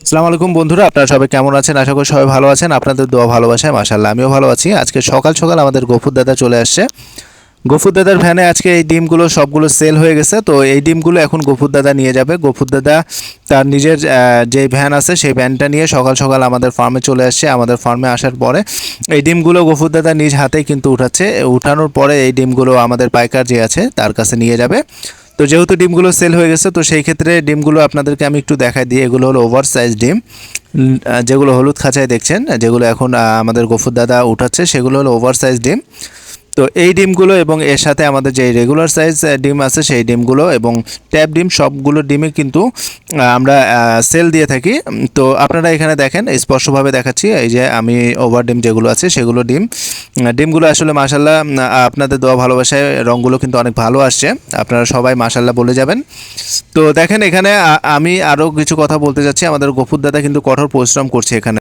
আসসালামু আলাইকুম বন্ধুরা, আপনারা সবাই কেমন আছেন? আশা করি সবাই ভালো আছেন। আপনাদের দোয়া ভালোবাসায় মাশাআল্লাহ আমিও ভালো আছি। আজকে সকাল সকাল আমাদের গফুর দাদা চলে আসছে। গফুর দাদার ভ্যানে আজকে এই ডিমগুলো সবগুলো সেল হয়ে গেছে। তো এই ডিমগুলো এখন গফুর দাদা নিয়ে যাবে। গফুর দাদা তার নিজের যে ভ্যান আছে সেই ভ্যানটা নিয়ে সকাল সকাল আমাদের ফার্মে চলে আসছে। আমাদের ফার্মে আসার পরে এই ডিমগুলো গফুর দাদা নিজ হাতেই কিন্তু উঠাচ্ছে। উঠানোর পরে এই ডিমগুলো আমাদের পাইকার যে আছে তার কাছে নিয়ে যাবে। তো যেহেতু ডিমগুলো সেল হয়ে গেছে, তো সেই ক্ষেত্রে ডিমগুলো আপনাদেরকে আমি একটু দেখাই দিই। এগুলো হলো ওভার সাইজ ডিম, যেগুলো হলুদ খাঁচায় দেখছেন, যেগুলো এখন আমাদের গফুর দাদা উঠাচ্ছে, সেগুলো হলো ওভার সাইজ ডিম। তো এই ডিমগুলো এবং এর সাথে আমাদের যে রেগুলার সাইজ ডিম আছে সেই ডিমগুলো এবং ট্যাব ডিম, সবগুলো ডিমে কিন্তু আমরা সেল দিয়ে থাকি। তো আপনারা এখানে দেখেন, স্পষ্টভাবে দেখাচ্ছি। এই যে আমি ওভার ডিম যেগুলো আছে সেগুলো ডিমগুলো আসলে মাশাল্লাহ আপনাদের দোয়া ভালোবাসায় রঙগুলো কিন্তু অনেক ভালো আসছে। আপনারা সবাই মাশাল্লাহ বলে যাবেন। তো দেখেন এখানে আমি আরও কিছু কথা বলতে যাচ্ছি। আমাদের গফুর দাদা কিন্তু কঠোর পরিশ্রম করছে এখানে।